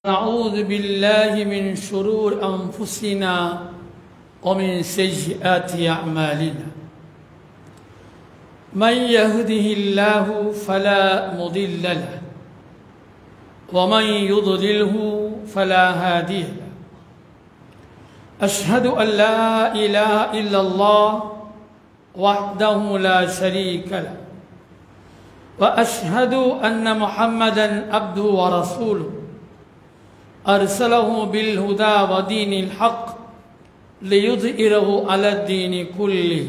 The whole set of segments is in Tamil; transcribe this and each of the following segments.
نعوذ بالله من شرور أنفسنا ومن سيئات أعمالنا من يهده الله فلا مضل له ومن يضلله فلا هادي له أشهد أن لا إله إلا الله وحده لا شريك له وأشهد أن محمدا عبده ورسوله أرسله بالهدى ودين الحق ليظهره على الدين كله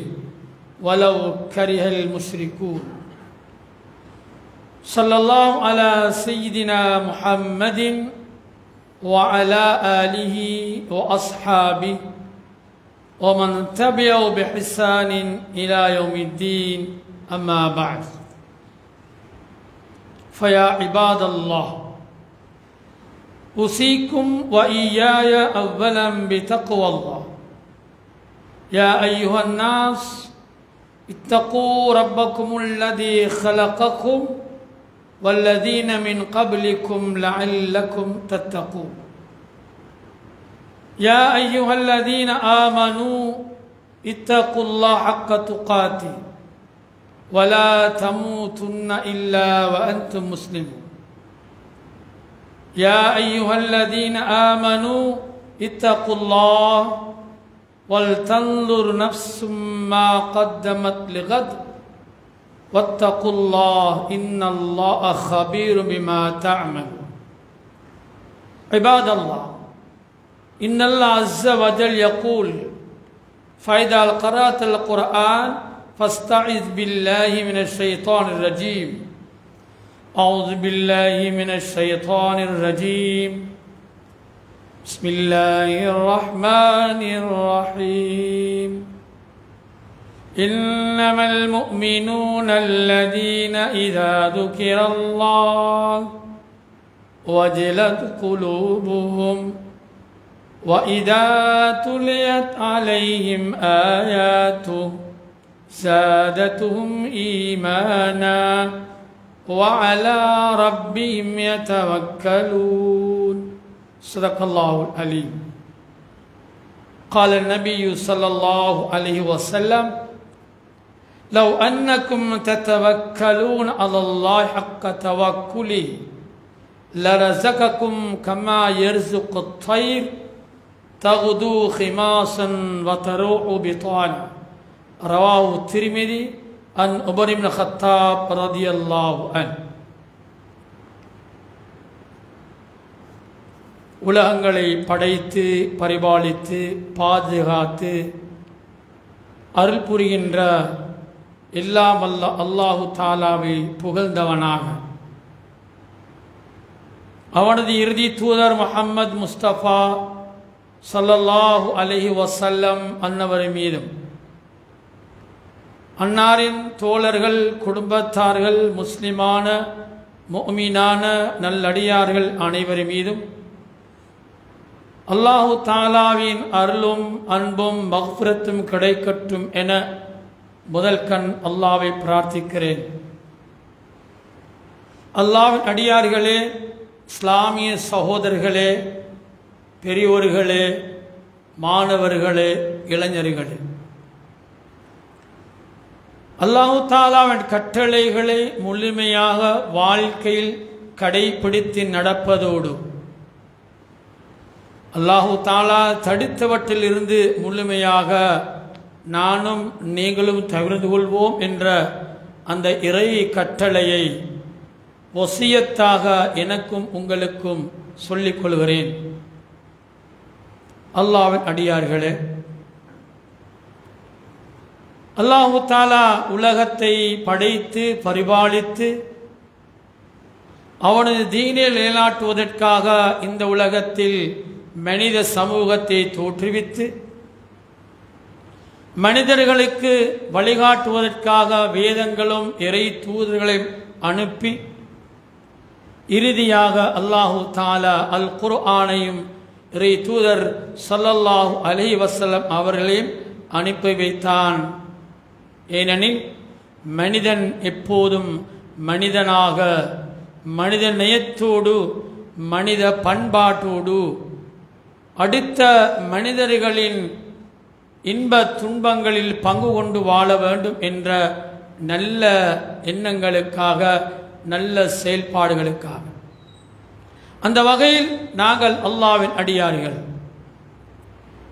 ولو كره المشركون صلى الله على سيدنا محمد وعلى آله وأصحابه ومن تبعه بإحسان إلى يوم الدين أما بعد فيا عباد الله أوصيكم وإياي أولا بتقوى الله يا أيها الناس اتقوا ربكم الذي خلقكم والذين من قبلكم لعلكم تتقون يا أيها الذين آمنوا اتقوا الله حق تقاته ولا تموتن إلا وأنتم مسلمون يا أيها الذين آمنوا اتقوا الله ولتنظر نفس ما قدمت لغد واتقوا الله إن الله خبير بما تعملون عباد الله إن الله عز وجل يقول فإذا قرأت القرآن فاستعذ بالله من الشيطان الرجيم أعوذ بالله من الشيطان الرجيم بسم الله الرحمن الرحيم إنما المؤمنون الذين إذا ذكر الله وجلت قلوبهم وإذا تليت عليهم آياته زادتهم إيمانا وعلى ربهم يتوكلون صدق الله العليم قال النبي صلى الله عليه وسلم لو أنكم تتوكلون على الله حق توكله لرزقكم كما يرزق الطير تغدو خماصا وتروح بطانا رواه الترمذي عن عمر بن الخطاب رضي الله عنه. உலகங்களை படைத்து பரிபாலித்து பாதுகாத்து அருள் புரிகின்ற எல்லாம் வல்ல அல்லாஹு தாலாவை புகழ்ந்தவனாக அவனது இறுதி தூதர் முஹம்மது முஸ்தபா ஸல்லல்லாஹு அலைஹி வஸல்லம் அன்னவர் மீதும் அன்னாரின் தோழர்கள் குடும்பத்தார்கள் முஸ்லிமான முஃமினான நல்லடியார்கள் அனைவர் மீதும் அல்லாஹு தாலாவின் அருளும் அன்பும் மக்ஃபிரத்தும் கிடைக்கட்டும் என முதல் கண் அல்லாஹ்வை பிரார்த்திக்கிறேன். அல்லாஹ்வின் அடியார்களே, இஸ்லாமிய சகோதரர்களே, பெரியோர்களே, மாணவர்களே, இளைஞர்களே, அல்லாஹு தாலாவின் கட்டளைகளை முழுமையாக வாழ்க்கையில் கடைபிடித்து நடப்பதோடு அல்லாஹு தாலா தடுத்தவற்றில் இருந்து முழுமையாக நானும் நீங்களும் தவிர்த்து கொள்வோம் என்ற அந்த இறை கட்டளையை வசியத்தாக எனக்கும் உங்களுக்கும் சொல்லிக் கொள்கிறேன். அல்லாஹ்வின் அடியார்களே, அல்லாஹு தாலா உலகத்தை படைத்து பரிபாலித்து அவனது தீனை நிலைநாட்டுவதற்காக இந்த உலகத்தில் மனித சமூகத்தை தோற்றுவித்து மனிதர்களுக்கு வழிகாட்டுவதற்காக வேதங்களும் இறை தூதர்களையும் அனுப்பி இறுதியாக அல்லாஹு தாலா அல் குர்ஆனையும் இறை தூதர் ஸல்லல்லாஹு அலைஹி வஸல்லம் அவர்களையும் அனுப்பி வைத்தான். ஏனெனில் மனிதன் எப்போதும் மனிதனாக மனித நேயத்தோடு மனித பண்பாட்டோடு அடுத்த மனிதர்களின் இன்ப துன்பங்களில் பங்கு கொண்டு வாழ வேண்டும் என்ற நல்ல எண்ணங்களுக்காக, நல்ல செயல்பாடுகளுக்காக. அந்த வகையில் நாங்கள் அல்லாஹ்வின் அடியார்கள்.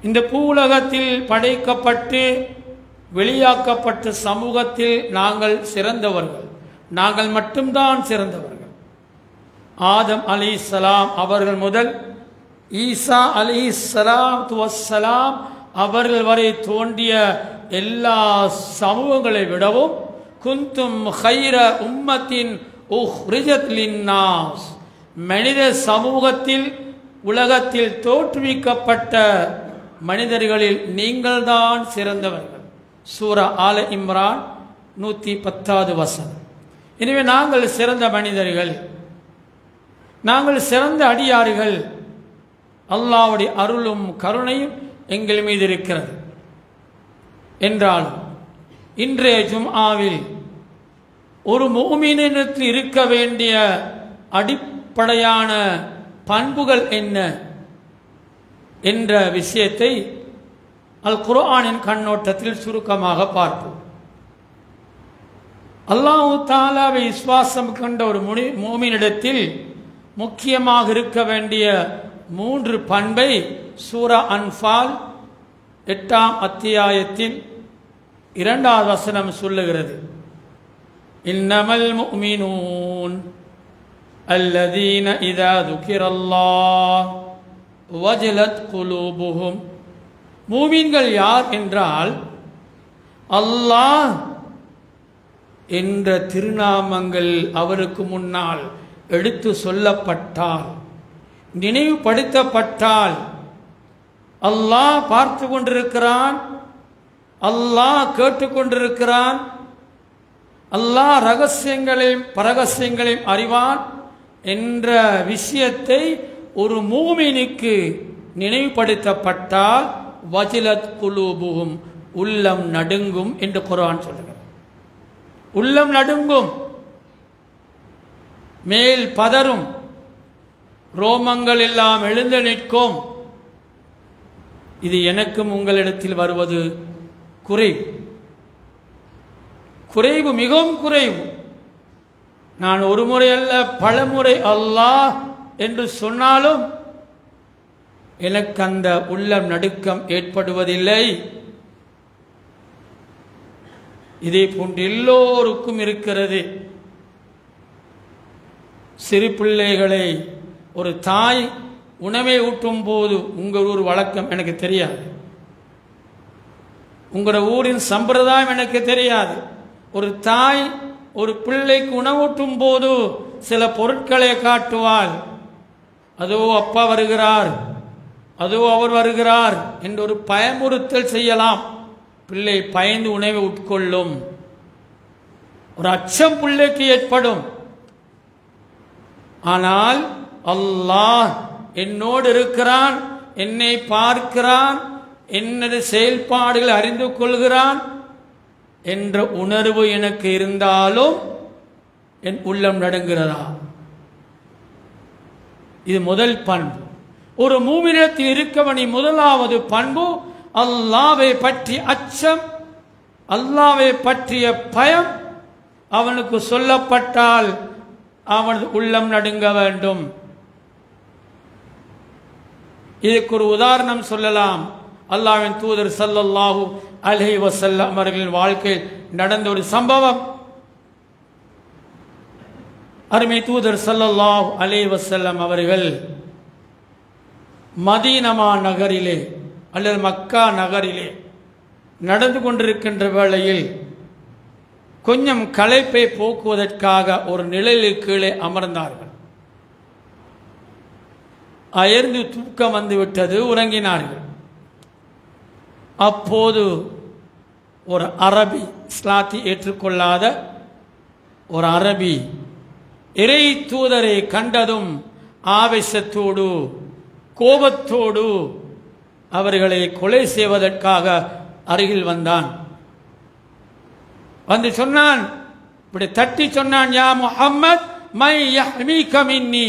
இந்த பூவுலகத்தில் படைக்கப்பட்டு வெளியாக்கப்பட்ட சமூகத்தில் நாங்கள் சிறந்தவர்கள். நாங்கள் மட்டும்தான் சிறந்தவர்கள். ஆதம் அலைஹிஸ்ஸலாம் அவர்கள் முதல் ஈசா அலைஹிஸ்ஸலாத்து வஸ்ஸலாம் அவர்கள் வரை தோன்றிய எல்லா சமூகங்களை விடவும் குந்தும் கைர உம்மத்தின் உஹ்ரிஜத் லின்னாஸ், மனித சமூகத்தில் உலகத்தில் தோற்றுவிக்கப்பட்ட மனிதர்களில் நீங்கள்தான் சிறந்தவர்கள். சூரா ஆல இம்ரான் 110வது வசனம். எனவே நாங்கள் சிறந்த மனிதர்கள், நாங்கள் சிறந்த அடியார்கள். அல்லாஹ்வுடைய அருளும் கருணையும் எங்கள் மீது இருக்கிறது. என்றாலும் இன்றைய ஜும்ஆவில் ஒரு முஃமினிடத்தில் இருக்க வேண்டிய அடிப்படையான பண்புகள் என்ன என்ற விஷயத்தை அல் குர்ஆனின் கண்ணோட்டத்தில் சுருக்கமாக பார்ப்போம். அல்லாஹ் தஆலாவை விசுவாசம் கொண்ட ஒரு முஃமினிடத்தில் முக்கியமாக இருக்க வேண்டிய 3 பண்பை சூரா அன்ஃபால் 8ஆம் அத்தியாயத்தின் 2வது வசனம் சொல்லுகிறது. இன்னமல் முஃமினூன் அல்லதீன இதா துகிரல்லாஹ் வஜலத் குலூபுஹும். மூமின்கள் யார் என்றால், அல்லாஹ் என்ற திருநாமங்கள் அவருக்கு முன்னால் எடுத்து சொல்லப்பட்டால், நினைவுபடுத்தப்பட்டால், அல்லாஹ் பார்த்து கொண்டிருக்கிறான், அல்லாஹ் கேட்டுக்கொண்டிருக்கிறான், அல்லாஹ் ரகசியங்களையும் பரகசியங்களையும் அறிவான் என்ற விஷயத்தை ஒரு மூமினுக்கு நினைவுபடுத்தப்பட்டால் வஜிலத் குலூபுஹும், உள்ளம் நடுங்கும் என்று குர்ஆன் சொல்லுகிறது. உள்ளம் நடுங்கும், மேல் பதறும், ரோமங்கள் எல்லாம் எழுந்து நிற்கும். இது எனக்கும் உங்களிடத்தில் வருவது குறைவு, மிகவும் குறைவு. நான் ஒரு முறை அல்ல பல முறை அல்லாஹ் என்று சொன்னாலும் எனக்கு அந்த உள்ளம் நடுக்கம் ஏற்படுவதில்லை. இதே போன்று எல்லோருக்கும் இருக்கிறது. சிறு பிள்ளைகளை ஒரு தாய் உணவை ஊட்டும் போது, உங்கள் ஊர் வழக்கம் எனக்கு தெரியாது, உங்களோட ஊரின் சம்பிரதாயம் எனக்கு தெரியாது, ஒரு தாய் ஒரு பிள்ளைக்கு உணவூட்டும் போது சில பொருட்களை காட்டுவாள். அதோ அப்பா வருகிறார், அதோ அவர் வருகிறார் என்று ஒரு பயமுறுத்தல் செய்யலாம். பிள்ளை பயந்து உணவை உட்கொள்ளும். ஒரு அச்சம் பிள்ளைக்கு ஏற்படும். ஆனால் அல்லாஹ் என்னோடு இருக்கிறான், என்னை பார்க்கிறான், என்னது செயல்பாடுகள் அறிந்து கொள்கிறான் என்ற உணர்வு எனக்கு இருந்தாலும் என் உள்ளம் நடுங்கிறதா? இது முதல் பண்பு. ஒரு மூமினிடத்தில் இருக்க வேண்டிய முதலாவது பண்பு அல்லாஹ்வை பற்றி அச்சம், அல்லாஹ்வை பற்றிய பயம். அவனுக்கு சொல்லப்பட்டால் அவனது உள்ளம் நடுங்க வேண்டும். இதுக்கு ஒரு உதாரணம் சொல்லலாம். அல்லாஹ்வின் தூதர் ஸல்லல்லாஹு அலைஹி வஸல்லம் அவர்களின் வாழ்க்கையில் நடந்த ஒரு சம்பவம். அருமை தூதர் ஸல்லல்லாஹு அலைஹி வஸல்லம் அவர்கள் மதீனா நகரிலே அல்லது மக்கா நகரிலே நடந்து கொண்டிருக்கின்ற வேளையில் கொஞ்சம் களைப்பை போக்குவதற்காக ஒரு நிழலில் கீழே அமர்ந்தார்கள். அயர்ந்து தூக்கம் வந்துவிட்டது, உறங்கினார்கள். அப்போது ஒரு அரபி, இஸ்லாத்தை ஏற்றுக்கொள்ளாத ஒரு அரபி இறை தூதரை கண்டதும் ஆவேசத்தோடு கோபத்தோடு அவர்களை கொலை செய்வதற்காக அருகில் வந்தான். வந்து சொன்னான், இப்படி தட்டி சொன்னான், யா முஹம்மத் மை யஹ்மீக மின்னி,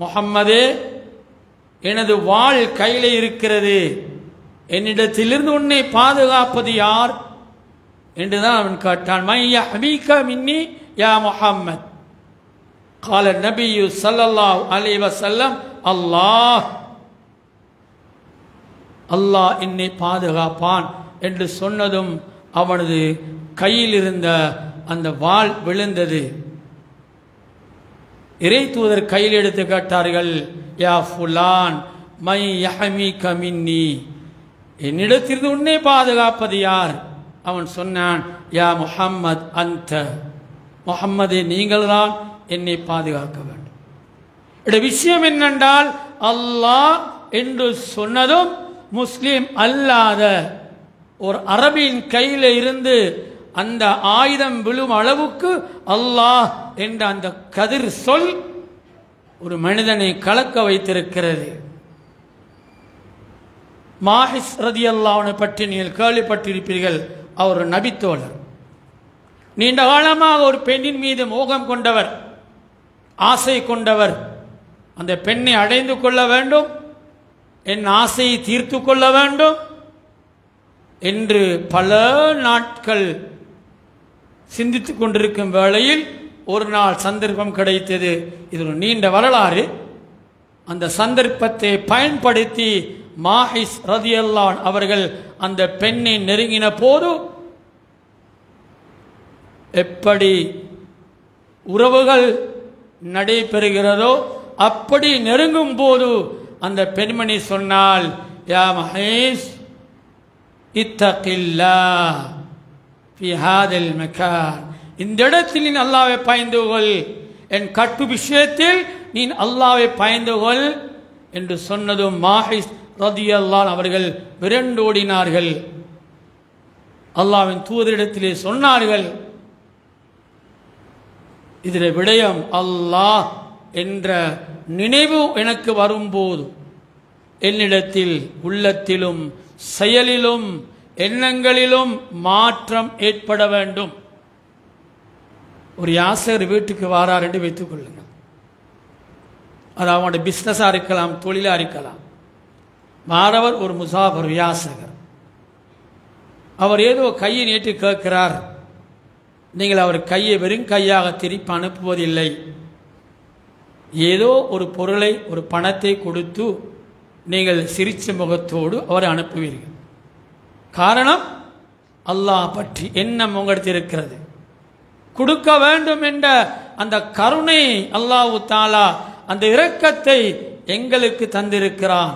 முஹம்மதே, எனது வாள் கையிலே இருக்கிறது, என்னிடத்திலிருந்து உன்னை பாதுகாப்பது யார் என்றுதான் அவன் கேட்டான். மை யஹ்மீக மின்னி யா முஹம்மத். قال النبي صلى الله عليه وسلم அல்லாஹ், அல்லாஹ் என்னை பாதுகாப்பான் என்று சொன்னதும் அவனது கையில் இருந்த அந்த வாள் விழுந்தது. இறை தூதர் கையில் எடுத்து கேட்டார்கள், யா ஃபுலான் மை யஹ்மீக மின்னி, என்னிடத்திலிருந்து உன்னை பாதுகாப்பது யார்? அவன் சொன்னான், யா முஹம்மத் அன்த, முஹம்மதே நீங்கள் தான் என்னை பாதுகாக்க வேண்டும். இந்த விஷயம் என்னென்றால், அல்லாஹ் என்று சொன்னதும் முஸ்லிம் அல்லாத ஒரு அரபியின் கையில் இருந்து அந்த ஆயுதம் விழும் அளவுக்கு அல்லாஹ் என்ற அந்த கதிர் சொல் ஒரு மனிதனை கலக்க வைத்திருக்கிறது. மாஹிஸ் ரலியல்லாஹு அன்ஹு பற்றி நீங்கள் கேள்விப்பட்டிருப்பீர்கள். அவர் நபித்தோழர், நீண்ட காலமாக ஒரு பெண்ணின் மீது மோகம் கொண்டவர், ஆசை கொண்டவர். அந்த பெண்ணை அடைந்து கொள்ள வேண்டும், என் ஆசையை தீர்த்து கொள்ள வேண்டும் என்று பல நாட்கள் சிந்தித்துக் கொண்டிருக்கும் வேளையில் ஒரு நாள் சந்தர்ப்பம் கிடைத்தது. இது ஒரு நீண்ட வரலாறு. அந்த சந்தர்ப்பத்தை பயன்படுத்தி மாஹிஸ் ரலியல்லாஹு அன்ஹு அவர்கள் அந்த பெண்ணை நெருங்கின போது எப்படி உறவுகள் நடைபெறுகிறதோ அப்படி நெருங்கும் போது அந்த பெண்மணி சொன்னால், யா மஹீஸ் இத்தகில்லாஹ் ஃபி ஹாதில் மகான், இந்த இடத்தில் நீ அல்லாஹ்வை பயந்து கொள், என் கட்டு விஷயத்தில் நீ அல்லாஹ்வை பயந்து கொள் என்று சொன்னதும் மாஹிஸ் ரலியல்லாஹு அன்ஹு அவர்கள் விரண்டோடினார்கள். அல்லாஹ்வின் தூதரிடத்திலே சொன்னார்கள், இதில் விடயம் அல்லாஹ் என்ற நினைவு எனக்கு வரும்போது என்னிடத்தில் உள்ளத்திலும் செயலிலும் எண்ணங்களிலும் மாற்றம் ஏற்பட வேண்டும். ஒரு யாசகர் வீட்டுக்கு வாரார் என்று வைத்துக் கொள்ளுங்கள். அது அவனோட பிஸ்னஸாக இருக்கலாம், தொழிலாக இருக்கலாம். மாறவர் ஒரு முசாஃபர் யாசகர். அவர் ஏதோ கையை நீட்டி கேட்கிறார். நீங்கள் அவர் கையை வெறும் கையாக திருப்பி அனுப்புவதில்லை. ஏதோ ஒரு பொருளை, ஒரு பணத்தை கொடுத்து நீங்கள் சிரிச்ச முகத்தோடு அவரை அனுப்புவீர்கள். காரணம், அல்லாஹ் பற்றி எண்ணம் உங்களிடத்தில் இருக்கிறது. கொடுக்க வேண்டும் என்ற அந்த கருணை அல்லாஹ் தஆலா அந்த இரக்கத்தை எங்களுக்கு தந்திருக்கிறான்.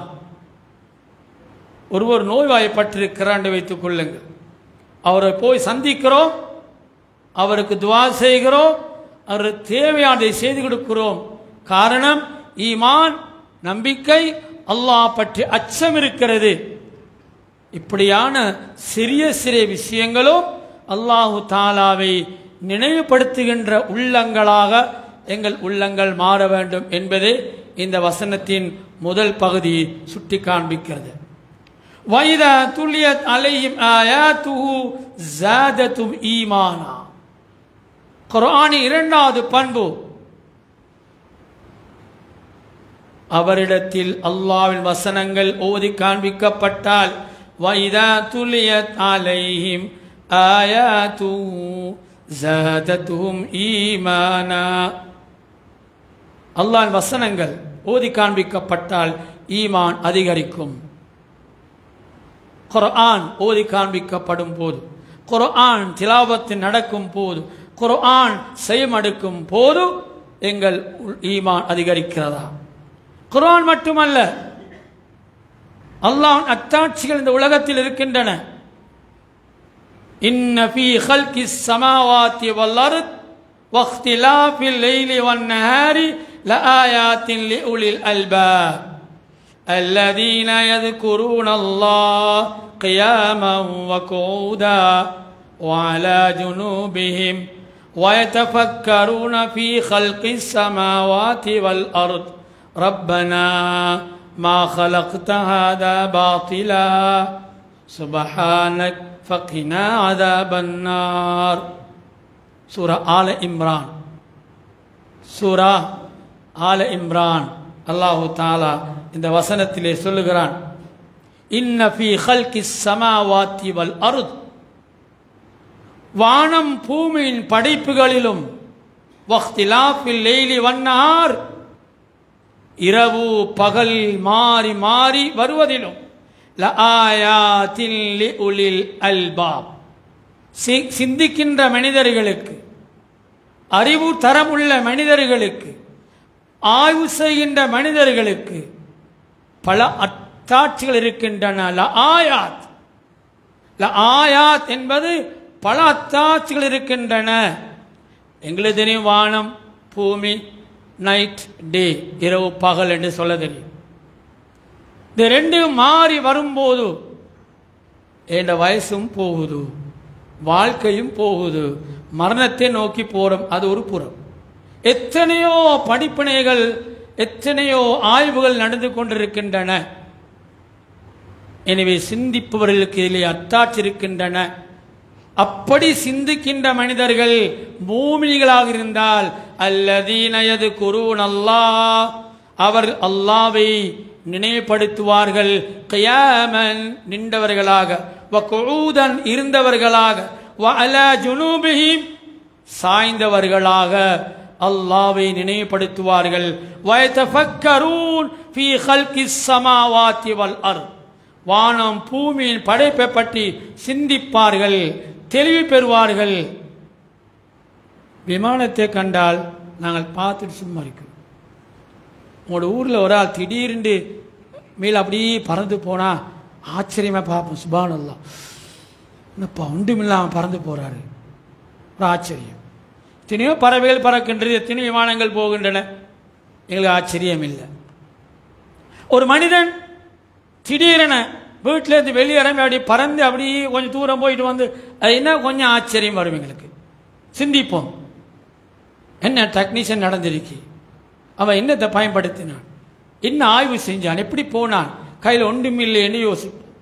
ஒருவர் நோய்வாய்ப்பட்டிருக்கிறார் என்று வைத்துக் கொள்ளுங்கள். அவரை போய் சந்திக்கிறோம், அவருக்கு துஆ செய்கிறோம், அவருக்கு தேவையானதை செய்து கொடுக்கிறோம். காரணம், ஈமான், நம்பிக்கை, அல்லாஹ் பற்றி அச்சம் இருக்கிறது. இப்படியான சிறிய சிறிய விஷயங்களும் அல்லாஹு தாலாவை நினைவுபடுத்துகின்ற உள்ளங்களாக எங்கள் உள்ளங்கள் மாற வேண்டும் என்பதே இந்த வசனத்தின் முதல் பகுதி சுட்டி காண்பிக்கிறது. வைதா துல்லியத் அலைஹிம் ஆயாத்துஹு ஜாதத்தும் ஈமானா. குர்ஆனின் இரண்டாவது பண்பு, அவரிடத்தில் அல்லாஹ்வின் வசனங்கள் ஓதி காண்பிக்கப்பட்டால், வைதா துல்லியத் அலைஹிம் ஆயாத்துஹு ஜாதத்துஹும் ஈமானா. அல்லாஹ்வின் வசனங்கள் ஓதி காண்பிக்கப்பட்டால் ஈமான் அதிகரிக்கும். குர்ஆன் ஓதி காண்பிக்கப்படும் போது, குர்ஆன் திலாவத்து நடக்கும் போது, குர்ஆன் செய்மடுக்கும் போது எங்கள் ஈமான் அதிகரிக்கிறதா? குர்ஆன் மட்டுமல்ல, அல்லாஹ்வின் அத்தாட்சிகள் இந்த உலகத்தில் இருக்கின்றன. இன்ன ஃபீ ஹல்கிஸ் ஸமாவாத்தி வல் அர்த் வக்திலாஃபில் லைலி வன் நஹாரி லஆயாத்தின் லிஉலில் அல்பாப் الذين يذكرون الله قياما وقعودا وعلى جنوبهم ويتفكرون في خلق السماوات والأرض ربنا ما خلقت هذا باطلا سبحانك فقنا عذاب النار. சூரா ஆல இம்ரான், சூரா ஆல இம்ரான் அல்லாஹு தஆலா இந்த வசனத்திலே சொல்லுகிறான், இன்ன ஃபீ ஹல்கிஸ் ஸமாவாத்தி வல் அர்த், வானம் பூமியின் படைப்புகளிலும், வக்திலாஃபில் லைலி வன்னஹார், இரவு பகல் மாறி மாறி வருவதிலும், லஆயாத்தின் லிஉலில் அல்பாப், சிந்திக்கின்ற மனிதர்களுக்கு, அறிவு தரமுள்ள மனிதர்களுக்கு, ஆய்வு செய்கின்ற மனிதர்களுக்கு பல அத்தாட்சிகள் இருக்கின்றன. லஆயாத், லஆயாத் என்பது பல அத்தாட்சிகள் இருக்கின்றன. எங்களுக்கு தெரியும் வானம் பூமி, நைட் டே, இரவு பகல் என்று சொல்ல தெரியும். இந்த ரெண்டும் மாறி வரும்போது என் வயசும் போகுது, வாழ்க்கையும் போகுது, மரணத்தை நோக்கி போறோம். அது ஒரு புறம். எத்தனையோ படிப்பினைகள், எத்தனையோ ஆய்வுகள் நடந்து கொண்டிருக்கின்றன. எனவே சிந்திப்பவர்களுக்கு இதிலே அத்தாட்சி இருக்கின்றன. அப்படி சிந்திக்கின்ற மனிதர்கள் மூமின்களாக இருந்தால், அல்லதீன யذ்குரூன அல்லாஹ், அவர் அல்லாஹ்வை நினைவுபடுத்துவார்கள், கியாமன் நின்றவர்களாக, வகுஊதன் இருந்தவர்களாக, வஅலா ஜுனூபிஹிம் சாய்ந்தவர்களாக அல்லாஹ்வை நினைவுபடுத்துவார்கள். வயதஃபக்கரூன் ஃபீ ஹல்கிஸ் ஸமாவாத்தி வல் அர்த், வானம் பூமியின் படைப்பை பற்றி சிந்திப்பார்கள், தெளிவு பெறுவார்கள். விமானத்தை கண்டால் நாங்கள் பார்த்துட்டு சும்மா இருக்கிறோம். உங்களோட ஊரில் ஒரு ஆள் திடீர்னு மேலே அப்படியே பறந்து போனால் ஆச்சரியமாக பார்ப்போம். சுப்ஹானல்லாஹ், என்னப்பா ஒன்றுமில்லாமல் பறந்து போகிறாரு, ஒரு ஆச்சரியம். எத்தனையோ பறவைகள் பறக்கின்றது, எத்தனையோ விமானங்கள் போகின்றன, எங்களுக்கு ஆச்சரியம் இல்லை. ஒரு மனிதன் திடீரென வீட்டிலேருந்து வெளியிறங்கி அப்படி பறந்து அப்படியே கொஞ்சம் தூரம் போயிட்டு வந்து அது என்ன கொஞ்சம் ஆச்சரியம் வரும் எங்களுக்கு. சிந்திப்போம், என்ன டெக்னீஷியன் நடந்திருக்கு, அவன் என்னத்தை பயன்படுத்தினான், என்ன ஆய்வு செஞ்சான், எப்படி போனான், கையில் ஒன்றுமில்லை என்று யோசிப்போம்.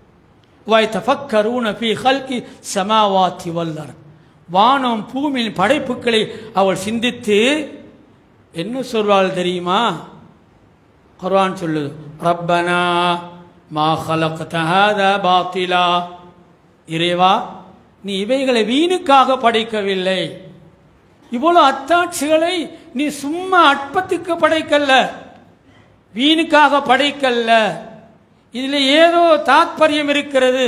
வயதஃபக்கரூன ஃபீ ஹல்கி ஸமாவாத்தி வல் அர்த், வானம் பூமியின் படைப்புகளை அவள் சிந்தித்து என்ன சொல்வாள் தெரியுமா? குர்ஆன் சொல்லுது, ரப்பனா மா ஹலக்த ஹாதா பாத்திலா, இறைவா நீ இவைகளை வீணுக்காக படைக்கவில்லை, இவ்வளவு அத்தாட்சிகளை நீ சும்மா அற்பத்துக்கு படைக்கல்ல, வீணுக்காக படைக்கல்ல. இதில் ஏதோ தாத்பரியம் இருக்கிறது,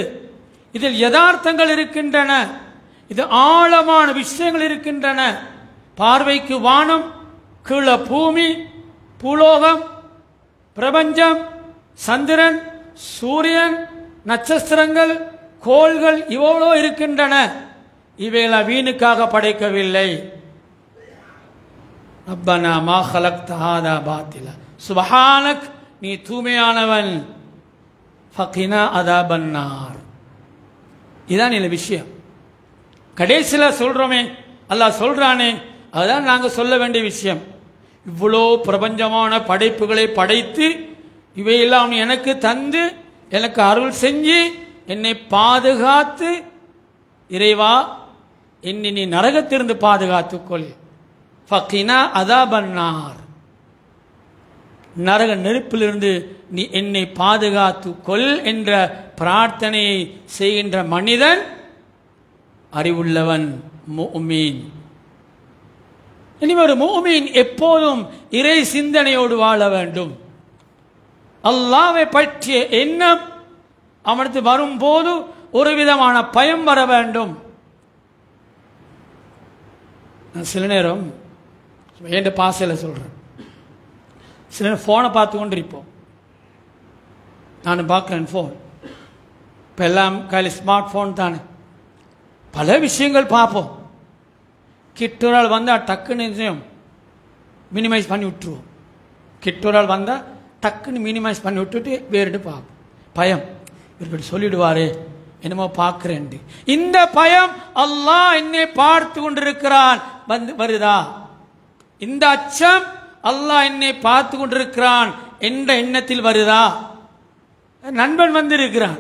இதில் யதார்த்தங்கள் இருக்கின்றன, இது ஆழமான விஷயங்கள் இருக்கின்றன. பார்வைக்கு வானம், கீழே பூமி, பூலோகம், பிரபஞ்சம், சந்திரன், சூரியன், நட்சத்திரங்கள், கோள்கள் இவ்வளோ இருக்கின்றன. இவைகளை வீணுக்காக படைக்கவில்லை. ரப்பனா மா ஹலக்த ஹாதா பாத்திலா சுப்ஹானக், நீ தூய்மையானவன், ஃபகினா அதாபன் நார். இதான் இந்த விஷயம். கடைசியில் சொல்றோமே, அல்லாஹ் சொல்றானே, அதுதான் நாங்கள் சொல்ல வேண்டிய விஷயம். இவ்வளோ பிரபஞ்சமான படைப்புகளை படைத்து இவையெல்லாம் எனக்கு தந்து எனக்கு அருள் செஞ்சு என்னை பாதுகாத்து, இறைவா என்னை நீ நரகத்திலிருந்து பாதுகாத்துக்கொள், ஃபகினா அதாபன் நார், நரக நெருப்பிலிருந்து நீ என்னை பாதுகாத்துக்கொள் என்ற பிரார்த்தனையை செய்கின்ற மனிதன் அறிவுள்ளவன், முஃமின். இனி ஒரு முஃமின் எப்போதும் இறை சிந்தனையோடு வாழ வேண்டும். அல்லாஹ்வை பற்றிய எண்ணம் அவனுக்கு வரும்போது ஒரு விதமான பயம் வர வேண்டும். நான் சில நேரம் என் பாசையில் சொல்றேன், சில நேரம் ஃபோனை பார்த்து கொண்டு இருப்போம். நான் பார்க்குறேன் ஃபோன், இப்போ எல்லாம் கையில் ஸ்மார்ட் ஃபோன் தானே, பல விஷயங்கள் பார்ப்போம். கிட்டொரால் வந்தால் டக்குன்னு மினிமைஸ் பண்ணி விட்டுருவோம். கிட்டொரால் வந்தால் டக்குன்னு மினிமைஸ் பண்ணி விட்டுட்டு வேறுட்டு பார்ப்போம். பயம், இப்படி சொல்லிடுவாரு என்னமோ பார்க்கிறேன். இந்த பயம் அல்லாஹ் என்னை பார்த்து கொண்டிருக்கிறான் வருதா? இந்த அச்சம் அல்லாஹ் என்னை பார்த்து கொண்டிருக்கிறான் என்ற எண்ணத்தில் வருதா? நண்பன் வந்திருக்கிறான்,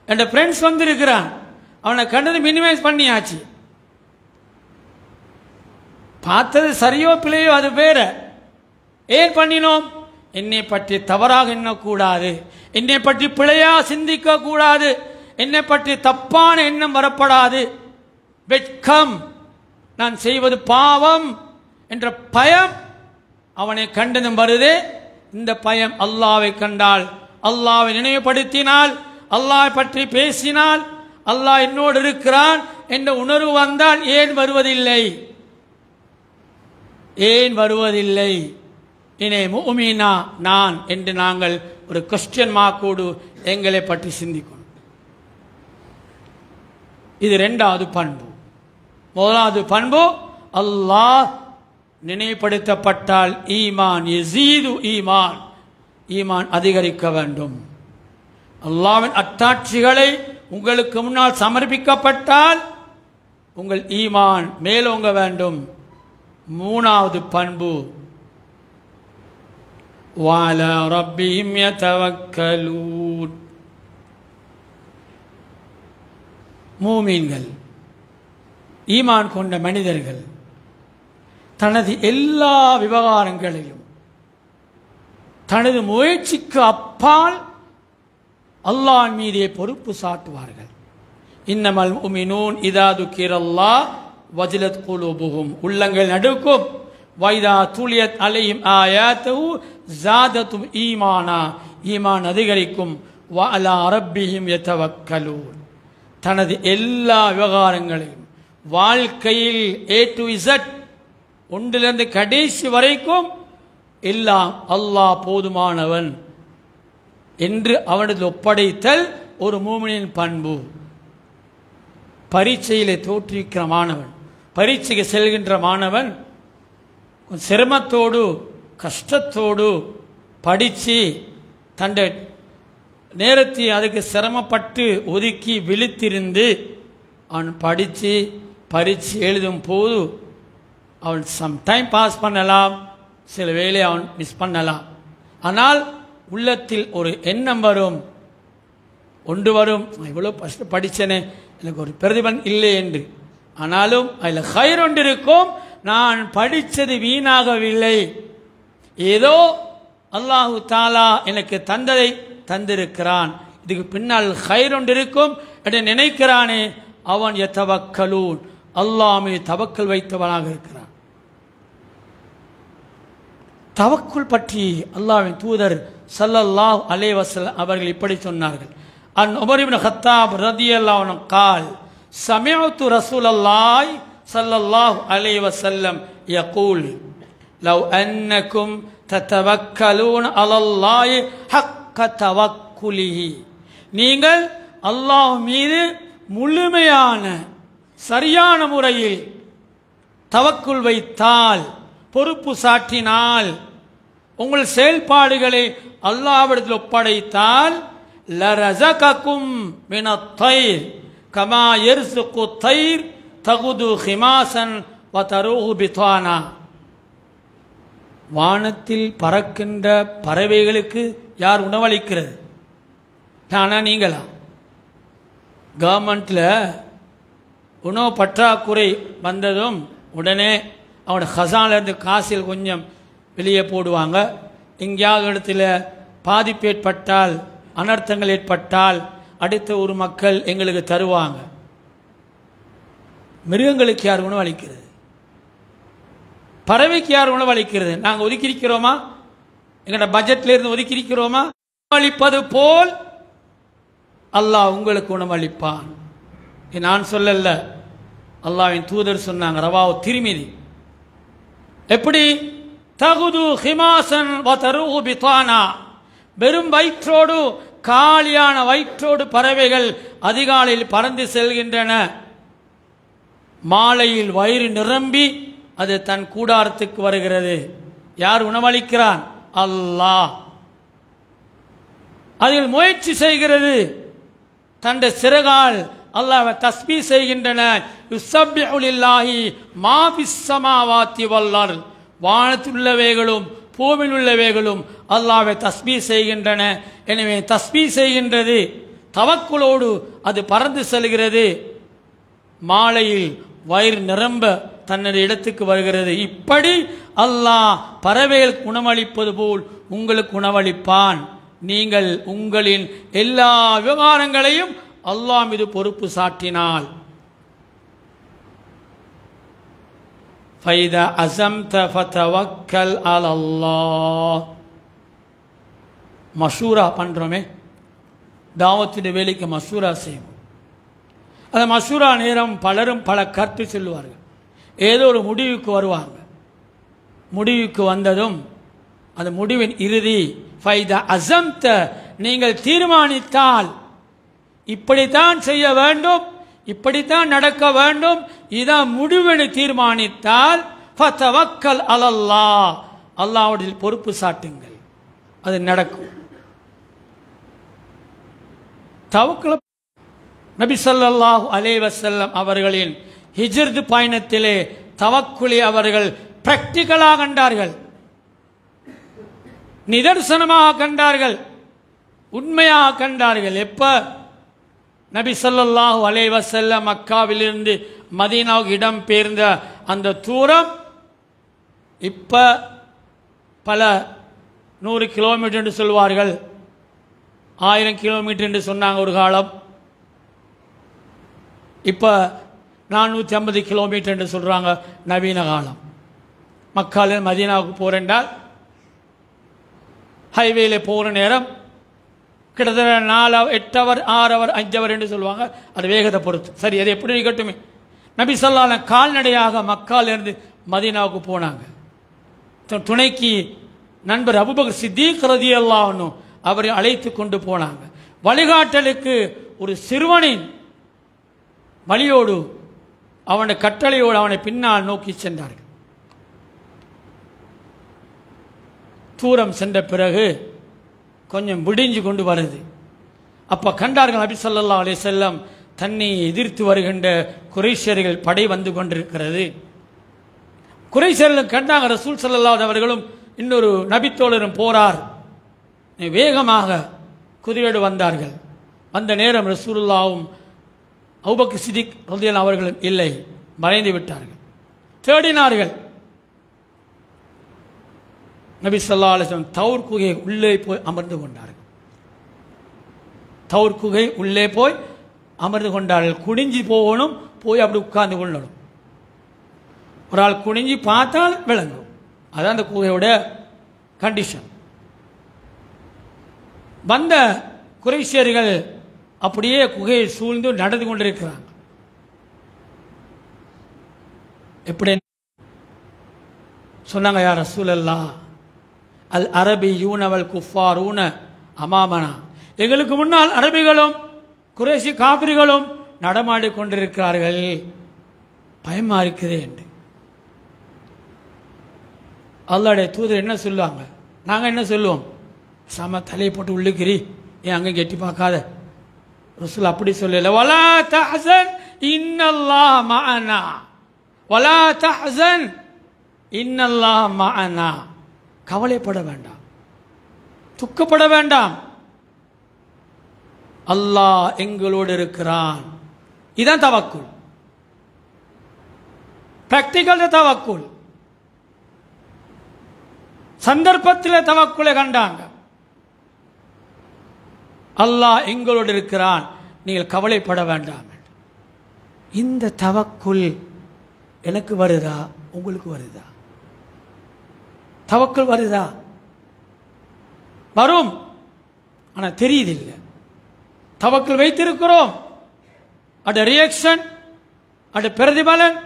என் ஃப்ரெண்ட்ஸ் வந்திருக்கிறான், அவனை கண்டது மினிமைஸ் பண்ணியாச்சு. பார்த்தது சரியோ பிள்ளையோ அது வேற. ஏன் பண்ணினோம்? என்னை பற்றி தவறாக எண்ணக்கூடாது, என்னை பற்றி பிழையா சிந்திக்க கூடாது, என்னை பற்றி தப்பான எண்ணம் வரப்படாது, வெட்கம், நான் செய்வது பாவம் என்ற பயம் அவனை கண்டதும் வருதே. இந்த பயம் அல்லாஹ்வை கண்டால், அல்லாஹ்வை நினைவுபடுத்தினால், அல்லாஹ் பற்றி பேசினால், அல்லாஹ் என்னோடு இருக்கிறான் என்ற உணர்வு வந்தால் ஏன் வருவதில்லை? ஏன் வருவதில்லை? இனே முஃமினா நான் என்று நாங்கள் ஒரு கொஸ்டின் மார்க்கோடு எங்களை பற்றி சிந்திக்கணும். இது இரண்டாவது பண்பு. முதலாவது பண்பு, அல்லாஹ் நினைவுபடுத்தப்பட்டால் ஈமான் யஸீது ஈமான், ஈமான் அதிகரிக்க வேண்டும். அல்லாஹ்வின் அத்தாட்சிகளை உங்களுக்கு முன்னால் சமர்ப்பிக்கப்பட்டால் உங்கள் ஈமான் மேலோங்க வேண்டும். மூணாவது பண்பு, வஅலா ரப்பிஹிம் யதவக்கலூன். மூமின்கள், ஈமான் கொண்ட மனிதர்கள் தனது எல்லா விவகாரங்களிலும் தனது முயற்சிக்கு அப்பால் அல்லாஹ் மீதே பொறுப்பு சாட்டுவார்கள். இன்னமல் முஃமினூன் இதா துக்கிரல்லாஹ் வஜிலத் குலூபுஹும், உள்ளங்கள் நடுக்கும். வைதா துலியத் அலைஹிம் ஆயாத்துஹு ஜாதத்தும் ஈமானா, ஈமான் அதிகரிக்கும். வஅலா ரப்பிஹிம் யதவக்கலூன். தனது எல்லா விவகாரங்களையும் வாழ்க்கையில் A to Z ஒன்றிலிருந்து கடைசி வரைக்கும் எல்லாம் அல்லாஹ் போதுமானவன் என்று அவனது ஒப்படைத்தல் ஒரு மூமினின் பண்பு. பரீட்சையிலே தோற்றிருக்கிற மாணவன், பரீட்சைக்கு செல்கின்ற மாணவன் சிரமத்தோடு கஷ்டத்தோடு படித்து தன்னை நேரத்தை அதுக்கு சிரமப்பட்டு ஒதுக்கி விழித்திருந்து அவன் படித்து பரீட்சை எழுதும் போது அவன் சம்டைம் பாஸ் பண்ணலாம், சில வேளை அவன் மிஸ் பண்ணலாம். ஆனால் உள்ளத்தில் ஒரு எண்ணம் வரும், ஒன்று வரும், இவ்வளோ ஃபஸ்ட்டு படித்தேனே எனக்கு ஒரு பிரதிபலன் இல்லை என்று. ஆனாலும் அதில் ஹைர் ஒன்று இருக்கும், நான் படித்தது வீணாகவில்லை, ஏதோ அல்லாஹு தாலா எனக்கு தந்ததை தந்திருக்கிறான், இதுக்கு பின்னால் ஹைர் ஒன்று இருக்கும் என்று நினைக்கிறானே, அவன் யதவக்கலூன், அல்லாஹ் மீது தவக்கல் வைத்தவனாக இருக்கிறான். தவக்குல் பற்றி அல்லாஹ்வின் தூதர் ஸல்லல்லாஹு அலைஹி வஸல்லம் அவர்கள் இப்படி சொன்னார்கள். அன் உமர் இப்னு கத்தாப் ரலியல்லாஹு அன்ஹு قال سمعت رسول الله صلى الله عليه وسلم يقول لو أنكم تتوكلون على الله حق توكله, நீங்கள் அல்லாஹ் மீது முழுமையான சரியான முறையில் தவக்குல் வைத்தால், பொறுப்பு சாட்டினால், உங்கள் செயல்பாடுகளை அல்லாஹ்விடத்தில் ஒப்படைத்தால், லரஸககும் மினத் தைர் கமா யர்ஸுகு தைர் தகுது ஹிமாசன் வ தரூஹு பிதானா. வானத்தில் பறக்கின்ற பறவைகளுக்கு யார் உணவளிக்கிறது? நானா நீங்களா? கவர்மெண்ட்டில் உணவு பற்றாக்குறை வந்ததும் உடனே அவனோட ஹசானிலிருந்து காசில் கொஞ்சம் வெளியே போடுவாங்க. எங்கேயாவது இடத்துல பாதிப்பு ஏற்பட்டால், அனர்த்தங்கள் ஏற்பட்டால் அடுத்த ஒரு மக்கள் எங்களுக்கு தருவாங்க. மிருகங்களுக்கு யார் உணவு அளிக்கிறது? பறவைக்கு யார் உணவு அளிக்கிறது? நாங்கள் ஒதுக்கியிருக்கிறோமா? எங்களோட பட்ஜெட்ல இருந்து ஒதுக்கியிருக்கிறோமா? அளிப்பது போல் அல்லாஹ் உங்களுக்கு உணவு அளிப்பான். நான் சொல்லல, அல்லாஹ்வின் தூதர் சொன்னாங்க. ரவாஹு திர்மிதி. எப்படி? தகுது ஹிமாசன் வ தரூஹு பிதானா, வெறும் வயிற்றோடு, காலியான வயிற்றோடு பறவைகள் அதிகாலையில் பறந்து செல்கின்றன. மாலையில் வயிறு நிரம்பி அது தன் கூடாரத்துக்கு வருகிறது. யார் உணவளிக்கிறான்? அல்லாஹ். அதில் முயற்சி செய்கிறது, தன் சிறகால் அல்லாஹ்வை தஸ்பீஹ் செய்கின்றன. யுஸப்பிஹு லில்லாஹி மா ஃபிஸ் ஸமாவாத்தி வல் அர்த், வானத்தில் உள்ளவைகளும் பூமியில் உள்ளவைகளும் அல்லாஹ்வை தஸ்பீஹ் செய்கின்றன. எனவே தஸ்பீஹ் செய்கின்றது, தவக்குலோடு அது பறந்து செல்கிறது. மாலையில் வயிறு நிரம்ப தன்னுடைய இடத்துக்கு வருகிறது. இப்படி அல்லாஹ் பறவைகளுக்கு உணவளிப்பது போல் உங்களுக்கு உணவளிப்பான். நீங்கள் உங்களின் எல்லா விவகாரங்களையும் அல்லாஹ் மீது பொறுப்பு சாட்டினால். ஃபைதா அஸம்த ஃபதவக்கல் அலல்லாஹ். மஷூரா பண்றோமே, தாவத்துடைய வேலைக்கு மஷூரா செய்வோம். அந்த மஷூரா நேரம் பலரும் பல கருத்து சொல்லுவார்கள். ஏதோ ஒரு முடிவுக்கு வருவாங்க. முடிவுக்கு வந்ததும் அந்த முடிவின் இறுதி ஃபைதா அஸம்த, நீங்கள் தீர்மானித்தால் இப்படித்தான் செய்ய வேண்டும், இப்படித்தான் நடக்க வேண்டும், இதான் முடிவெனு தீர்மானித்தால் ஃபதவக்கல் அலல்லாஹ், அல்லாஹ்வுடைய பொறுப்பு சாட்டுங்கள், அது நடக்கும். தவக்கல் நபி ஸல்லல்லாஹு அலைஹி வஸல்லம் அவர்களின் ஹிஜ்ரத் பயணத்திலே தவக்குலை அவர்கள் பிராக்டிகலாக கண்டார்கள், நிதர்சனமாக கண்டார்கள், உண்மையாக கண்டார்கள். எப்ப நபி ஸல்லல்லாஹு அலைஹி வஸல்லம் மக்காவிலிருந்து மதீனாவுக்கு இடம் பெயர்ந்த அந்த தூரம் இப்ப பல 100 கிலோமீட்டர் என்று சொல்வார்கள், 1000 கிலோமீட்டர் என்று சொன்னாங்க ஒரு காலம். இப்ப 450 கிலோமீட்டர் என்று சொல்றாங்க நவீன காலம். மக்கால மதீனாவுக்கு போறேன்டால் ஹைவேல போகிற நேரம் கிட்டத்தட்ட 4 8 ஹவர் 6 ஹவர் 5 ஹவர் என்று சொல்லுவாங்க, அது வேகத்தை பொறுத்து. சரி, அது எப்படி இருக்கட்டுமே. நபி ஸல்லல்லாஹு அலைஹி வஸல்லம் கால்நடையாக மக்காலிருந்து மதீனாவுக்கு போனாங்க. துணைக்கு நண்பர் அபூபக்கர் சித்தீக் ரலியல்லாஹு அன்ஹு அவரை அழைத்து கொண்டு போனாங்க. வழிகாட்டலுக்கு ஒரு சிறுவனின் வழியோடு அவனுடைய கட்டளையோடு அவனை பின்னால் நோக்கி சென்றார்கள். தூரம் சென்ற பிறகு கொஞ்சம் விடிஞ்சு கொண்டு வருது. அப்ப கண்டார்கள் நபி ஸல்லல்லாஹு அலைஹி வஸல்லம் தன்னை எதிர்த்து வருகின்ற குறைஷியர்கள் படை வந்து கொண்டிருக்கிறது. குறைஷியர்கள் கண்டாங்க ரசூல் ஸல்லல்லாஹு அலைஹி அவர்களும் இன்னொரு நபித்தோழரும் போறார். வேகமாக குதிரையோடு வந்தார்கள். வந்த நேரம் ரசூலுல்லாஹும் அபூபக்கர் சித்திக் ரலியல்லாஹு அவர்களும் இல்லை, மறைந்து விட்டார்கள். தேடினார்கள். நபி ஸல்லல்லாஹு அலைஹி வஸல்லம் தௌர் குகை உள்ளே போய் அமர்ந்து கொண்டார்கள். தௌர் குகை உள்ளே போய் அமர்ந்து கொண்டார்கள். குனிஞ்சி போகணும், போய் அப்படி உட்கார்ந்து கொள்ளணும். ஒரு ஆள் குனிஞ்சி பார்த்தால் விளங்கும். அதான் அந்த குகையோட கண்டிஷன். வந்த குறைஷியர்கள் அப்படியே குகையை சூழ்ந்து நடந்து கொண்டிருக்கிறாங்க. எப்படி சொன்னாங்க, யா ரசூலல்லாஹ், அல் அரபியூன வல் குஃபாரூன அமாமனா, எங்களுக்கு முன்னால் அரபிகளும் குறைஷி காபிர்களும் நடமாடி கொண்டிருக்கிறார்கள், பயமா இருக்குது என்று. அல்லாஹ்வுடைய தூதர் என்ன சொல்லுவாங்க, நாங்க என்ன சொல்லுவோம், சம தலையை போட்டு உள்ளுக்கிறி, ஏன் அங்கே கெட்டி பார்க்காத. ரசூல் அப்படி சொல்லல. வலா தஹ்சன் இன்னல்லாஹ் மஅனா, வலா தஹ்சன் இன்னல்லாஹ் மஅனா, கவலைப்பட வேண்டாம், துக்கப்பட வேண்டாம், அல்லாஹ் எங்களோடு இருக்கிறான். இதான் தவக்குல், பிராக்டிகல் தவக்குல். சந்தர்ப்பத்தில் தவக்குலை கண்டாங்க. அல்லாஹ் எங்களோடு இருக்கிறான், நீங்கள் கவலைப்பட வேண்டாம். இந்த தவக்குல் எனக்கு வருதா, உங்களுக்கு வருதா? தவக்குல் வருதா? வரும், ஆனா தெரியுதில்லை. தவக்குல் வைத்திருக்கிறோம், அது ரியாக்ஷன், அது பிரதிபலன்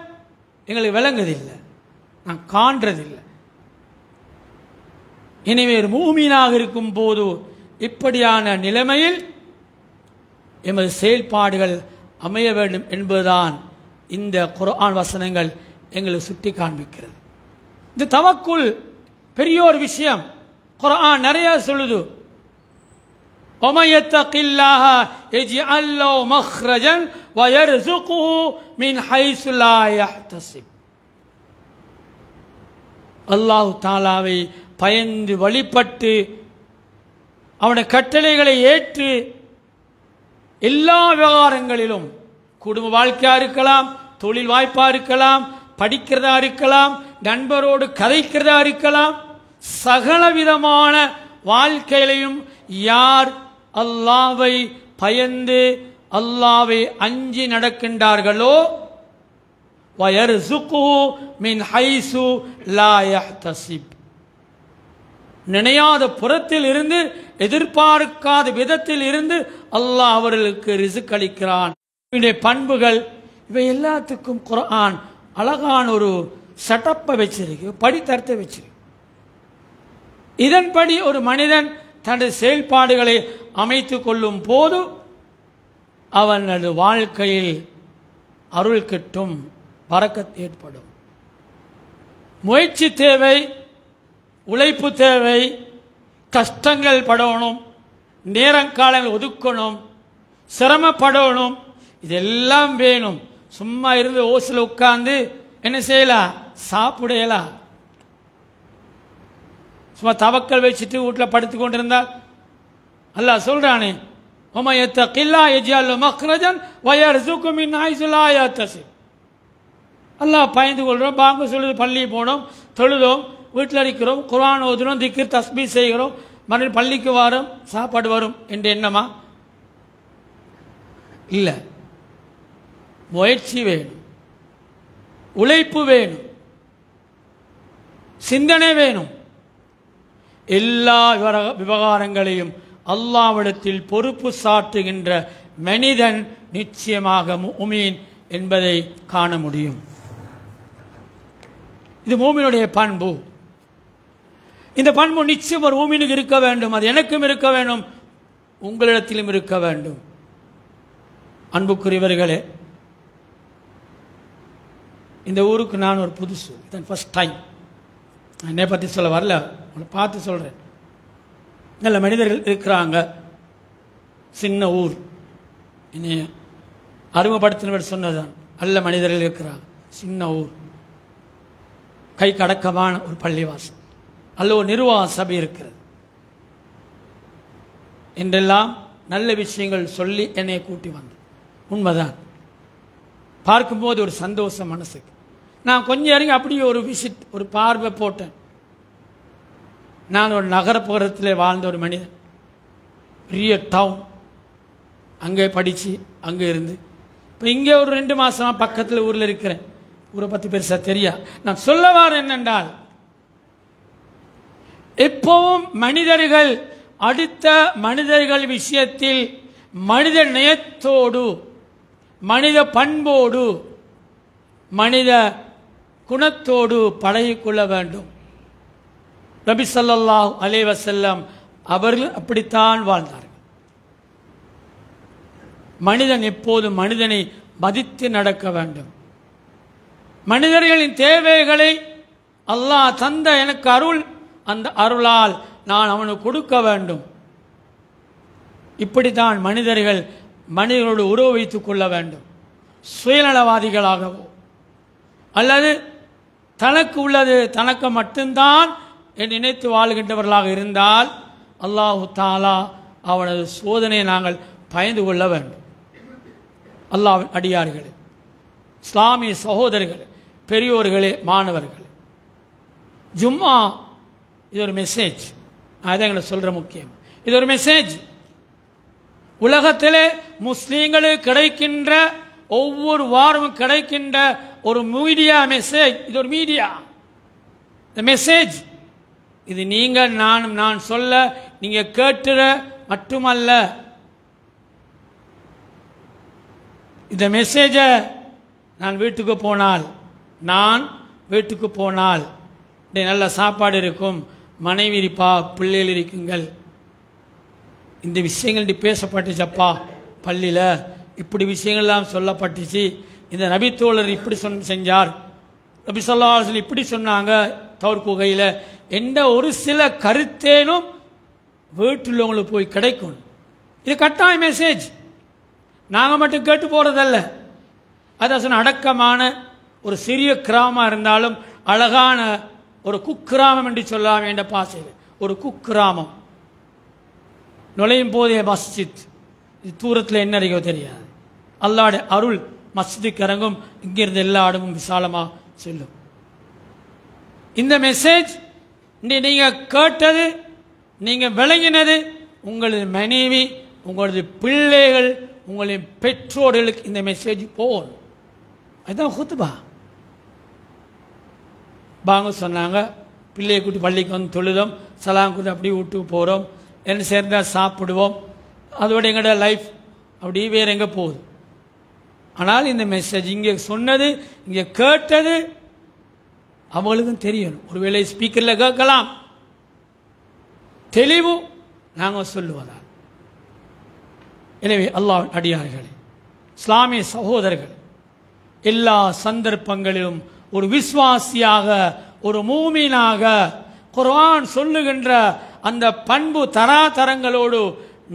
எங்களுக்கு விளங்குதில்லை, நான் காண்றதில்லை. எனவே ஒரு மூமீனாக இருக்கும் போது இப்படியான நிலைமையில் எமது செயல்பாடுகள் அமைய வேண்டும் என்பதுதான் இந்த குர்ஆன் வசனங்கள் எங்களுக்கு சுட்டி காண்பிக்கிறது. இந்த தவக்குல் பெரிய ஒரு விஷயம். குர்ஆன் நிறைய சொல்லுது. وَمَن يَتَّقِ اللَّهَ يَجْعَل لَّهُ مَخْرَجًا وَيَرْزُقْهُ مِنْ حَيْثُ لَا يَحْتَسِبُ. அல்லாஹ் தஆலாவை பயந்து வழிபட்டு அவனுடைய கட்டளைகளை ஏற்று எல்லா விவகாரங்களிலும், குடும்ப வாழ்க்கையா இருக்கலாம், தொழில் வாய்ப்பா இருக்கலாம், படிக்கிறதா இருக்கலாம், நண்பரோடு கதைக்கிறதா இருக்கலாம், சகலவிதமான வாழ்க்கையிலையும் யார் அல்லாஹ்வை பயந்து அல்லாஹ்வை அஞ்சி நடக்கின்றார்களோ வயர்சுகுஹு மின் ஹைசு லா யஹ்தசிப், நினையாத புறத்தில் இருந்து எதிர்பார்க்காத விதத்தில் இருந்து அல்லாஹ் அவர்களுக்கு ரிஸ்க் அளிக்கிறான். இவனுடைய பண்புகள் இவை எல்லாத்துக்கும் குர்ஆன் அழகான ஒரு செட்டப்பை வச்சிருக்கு, படித்தரத்தை வச்சிருக்கு. இதன்படி ஒரு மனிதன் தனது செயல்பாடுகளை அமைத்துக் கொள்ளும் போது அவனது வாழ்க்கையில் அருள் கிட்டும், பரக்கத் ஏற்படும். முயற்சி தேவை, உழைப்பு தேவை, கஷ்டங்கள் படணும், நேரங்காலங்கள் ஒதுக்கணும், சிரமப்படணும், இதெல்லாம் வேணும். சும்மா இருந்து ஓசில் உட்கார்ந்து என்ன செய்யலாம், சாப்பிடலாம். சும்மா தவக்கல் வச்சுட்டு வீட்டில் படுத்து கொண்டிருந்தால் அல்லாஹ் சொல்றானே, وَمَن يَتَّقِ اللَّهَ يَجْعَلْ لَهُ مَخْرَجًا وَيَرْزُقْهُ مِنْ حَيْثُ لَا يَحْتَسِبُ. அல்லாஹ் பயந்து கொள்றோம், பாங்க சொல்லுது, பள்ளி போனோம், தொழுதோம், வீட்டில் இருக்கிறோம், குர்ஆன் ஓதுறோம், திக்ர் தஸ்பீஹ் செய்கிறோம், மறுபடியும் பள்ளிக்கு வரோம், சாப்பாடு வரும் என்ற எண்ணமா? இல்லை. முயற்சி வேணும், உழைப்பு வேணும், சிந்தனை வேணும். எல்லா விவகாரங்களையும் அல்லாஹ்விடத்தில் பொறுப்பு சாட்டுகின்ற மனிதன் நிச்சயமாக முஃமின் என்பதை காண முடியும். இது மூமினுடைய பண்பு. இந்த பண்பு நிச்சயம் ஒரு மூமினுக்கு இருக்க வேண்டும். அது எனக்கும் இருக்க வேண்டும், உங்களிடத்திலும் இருக்க வேண்டும். அன்புக்குரியவர்களே, இந்த ஊருக்கு நான் ஒரு புதுசு, இதன் ஃபர்ஸ்ட் டைம். என்னை பற்றி சொல்ல வரல, உங்களை பார்த்து சொல்கிறேன். நல்ல மனிதர்கள் இருக்கிறாங்க, சின்ன ஊர், என்னை அறிமுகப்படுத்தினவர் சொன்னதான். நல்ல மனிதர்கள் இருக்கிறாங்க, சின்ன ஊர், கை கடக்கமான ஒரு பள்ளிவாசல், அல்ல ஒரு நிர்வாக சபை இருக்கிறது என்றெல்லாம் நல்ல விஷயங்கள் சொல்லி என்னை கூட்டி வந்து. உண்மைதான், பார்க்கும்போது ஒரு சந்தோஷம் மனசுக்கு. நான் கொஞ்சம் இறங்கி அப்படியே ஒரு விசிட், ஒரு பார்வை போட்டேன். நான் ஒரு நகரப்புறத்தில் வாழ்ந்த ஒரு மனிதன், பெரிய டவுன், அங்கே படித்து அங்கே இருந்து இப்போ இங்கே ஒரு 2 மாதமாக பக்கத்தில் ஊரில் இருக்கிறேன். ஊரை பற்றி பெருசாக தெரியா. நான் சொல்ல வார என்னென்றால், எப்பவும் மனிதர்கள் அடுத்த மனிதர்கள் விஷயத்தில் மனித நேயத்தோடு, மனித பண்போடு, மனித குணத்தோடு பழகிக்கொள்ள வேண்டும். நபி ஸல்லல்லாஹு அலைஹி வஸல்லம் அவர்கள் அப்படித்தான் வாழ்ந்தார்கள். மனிதன் எப்போதும் மனிதனை மதித்து நடக்க வேண்டும். மனிதர்களின் தேவைகளை அல்லாஹ் தந்த எனக்கு அருள், அந்த அருளால் நான் அவனுக்கு கொடுக்க வேண்டும். இப்படித்தான் மனிதர்கள் மனிதர்களோடு உறவு வைத்துக் கொள்ள வேண்டும். சுயநலவாதிகளாகவோ அல்லது தனக்கு உள்ளது தனக்கு மட்டும்தான் என்று நினைத்து வாழ்கின்றவர்களாக இருந்தால் அல்லாஹு தஆலா அவனது சோதனையை நாங்கள் பயந்து கொள்ள வேண்டும். அல்லாஹ்வின் அடியார்களே, இஸ்லாமிய சகோதரர்களே, பெரியோர்களே, மாணவர்களே, ஜும்மா இது ஒரு மெசேஜ். அதான் எங்களை சொல்கிற முக்கியம். இது ஒரு மெசேஜ். உலகத்திலே முஸ்லீம்களுக்கு கிடைக்கின்ற ஒவ்வொரு வாரமும் கிடைக்கின்ற ஒரு மீடியா மெசேஜ். இது ஒரு மீடியா. இந்த மெசேஜ் இது நீங்கள் நான் சொல்ல நீங்கள் கேட்டுற மட்டுமல்ல. இந்த மெசேஜை நான் வீட்டுக்கு போனால் நல்ல சாப்பாடு இருக்கும், மனைவி இருப்பா, பிள்ளைகள் இருக்குங்கள், இந்த விஷயங்கள் பேசப்பட்டுச்சப்பா பள்ளியில், இப்படி விஷயங்கள்லாம் சொல்லப்பட்டுச்சு, இந்த நபித்தோழர் இப்படி செஞ்சார், நபி ஸல்லல்லாஹு அலைஹி வஸல்லம் இப்படி சொன்னாங்க தௌர் குகையில் என்ற ஒரு சில கருத்தேனும் வீட்டில் உங்களுக்கு போய் கிடைக்கும். இது கட்டாய மெசேஜ். நாங்கள் மட்டும் கேட்டு போகிறதல்ல. அதான் சொன்ன அடக்கமான ஒரு சிறிய கிராமம் இருந்தாலும் அழகான ஒரு குக்கிராமம் என்று சொல்லலாம் என்ற பாசையில் ஒரு குக்கிராமம். நுழையும் போதே மஸ்ஜித், இது தூரத்தில் என்ன அறிக்கோ தெரியாது. அல்லாஹ்வுடைய அருள் மஸ்ஜிதுக்கு இறங்கும். இங்கிருந்து எல்லா இடமும் விசாலமாக செல்லும். இந்த மெசேஜ் நீங்க கேட்டது, நீங்க விளங்கினது, உங்களது மனைவி, உங்களது பிள்ளைகள், உங்களின் பெற்றோர்களுக்கு இந்த மெசேஜ் போகணும். அதுதான் ஹுத்பா. பாங்க சொன்னாங்க, பிள்ளையை கூட்டி பள்ளிக்கு வந்து தொழுதோம், சலாம் கூட்டி அப்படியே வீட்டுக்கு போகிறோம், என்ன சேர்ந்தால் சாப்பிடுவோம், அதோட எங்களோட லைஃப் அப்படி வேற எங்கே போகுது. ஆனால் இந்த மெசேஜ் இங்கே சொன்னது, இங்கே கேட்டது அவங்களுக்கும் தெரியணும். ஒருவேளை ஸ்பீக்கரில் கேட்கலாம், தெளிவு நாங்கள் சொல்லுவதால். எனவே அல்லாஹ்வின் அடியார்களே, இஸ்லாமிய சகோதரர்கள், எல்லா சந்தர்ப்பங்களிலும் ஒரு விசுவாசியாக, ஒரு மூமினாக குர்ஆன் சொல்லுகின்ற அந்த பண்பு தராதரங்களோடு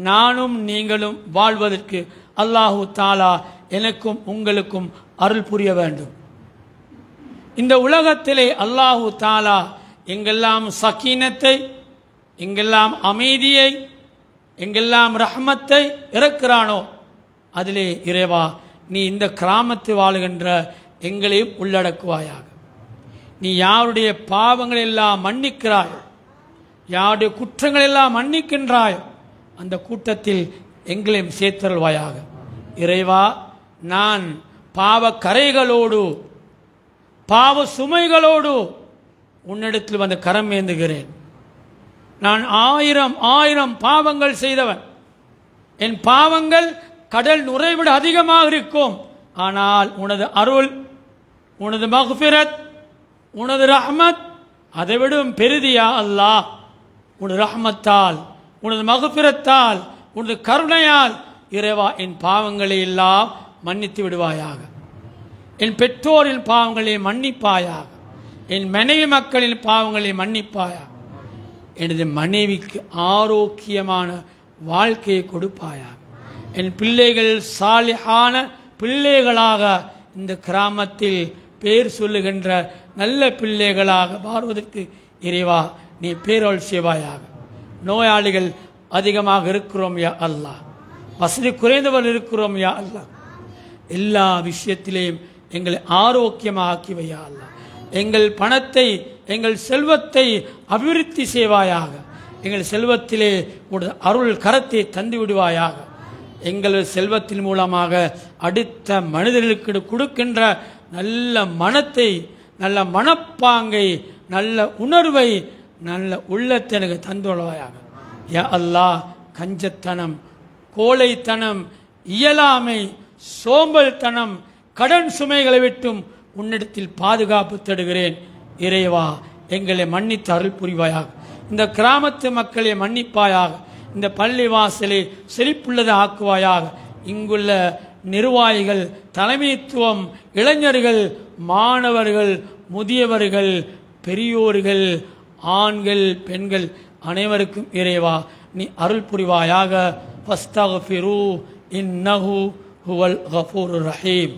நானும் நீங்களும் வாழ்வதற்கு அல்லாஹு தாலா எனக்கும் உங்களுக்கும் அருள் புரிய வேண்டும். இந்த உலகத்திலே அல்லாஹு தாலா எங்கெல்லாம் சக்கீனத்தை, எங்கெல்லாம் அமைதியை, எங்கெல்லாம் ரஹ்மத்தை இறக்கிறானோ அதிலே இறைவா நீ இந்த கிராமத்து வாழுகின்ற எங்களையும் உள்ளடக்குவாயாக. நீ யாருடைய பாவங்கள் எல்லாம் மன்னிக்கிறாயோ, யாருடைய குற்றங்கள் எல்லாம் மன்னிக்கின்றாயோ அந்த கூட்டத்தில் எங்களையும் சேர்த்தருள்வாயாக. இறைவா, நான் பாவ கரைகளோடு, பாவ சுமைகளோடு உன்னிடத்தில் வந்து கரம் ஏந்துகிறேன். நான் ஆயிரம் பாவங்கள் செய்தவன். என் பாவங்கள் கடல் நுரைவிட அதிகமாக இருக்கும். ஆனால் உனது அருள், உனது மக்ஃபிரத், உனது ரஹ்மத் அதைவிடும் பெரிதியா அல்லாஹ். உனது ரஹ்மத்தால், உனது மக்ஃபிரத்தால், உனது கருணையால் இறைவா என் பாவங்களை எல்லாம் மன்னித்து விடுவாயாக. என் பெற்றோரின் பாவங்களை மன்னிப்பாயாக. என் மனைவி மக்களின் பாவங்களை மன்னிப்பாயாக. எனது மனைவிக்கு ஆரோக்கியமான வாழ்க்கையை கொடுப்பாயாக. என் பிள்ளைகள் சாலிஹான பிள்ளைகளாக இந்த கிராமத்தில் பேர் சொல்லுகின்ற நல்ல பிள்ளைகளாக மாறுவதற்கு இறைவா நீ பேரருள் செய்வாயாக. நோயாளிகள் அதிகமாக இருக்கிறோம் யா அல்லாஹ், வசதி குறைந்தவர் இருக்கிறோம் யா அல்லாஹ். எல்லா விஷயத்திலேயும் எங்களை ஆரோக்கியமாக ஆக்கிவையா அல்லாஹ். எங்கள் பணத்தை, எங்கள் செல்வத்தை அபிவிருத்தி செய்வாயாக. எங்கள் செல்வத்திலே உடைய அருள் கரத்தை தந்து விடுவாயாக. எங்கள் செல்வத்தின் மூலமாக அடுத்த மனிதர்களுக்கு கொடுக்கின்ற நல்ல மனத்தை, நல்ல மனப்பாங்கை, நல்ல உணர்வை, நல்ல உள்ளத்தை எனக்கு தந்துள்ளாயாக. யா அல்லாஹ், கஞ்சத்தனம், கோழைத்தனம், இயலாமை, சோம்பல்தனம், கடன் சுமைகளை விட்டும் உன்னிடத்தில் பாதுகாப்பு தேடுகிறேன். இறைவா, எங்களை மன்னித்து அருள் புரிவாயாக. இந்த கிராமத்து மக்களை மன்னிப்பாயாக. இந்த பள்ளி வாசலை செழிப்புள்ளதை ஆக்குவாயாக. இங்குள்ள நிர்வாகிகள், தலைமைத்துவம், இளைஞர்கள், மாணவர்கள், முதியவர்கள், பெரியோர்கள், ஆண்கள், பெண்கள் அனைவருக்கும் இறைவா நீ அருள் புரிவாயாக. ஃபஸ்தக்ஃபிரு இன்னஹு ஹுவல் கஃபூருர் ரஹீம்.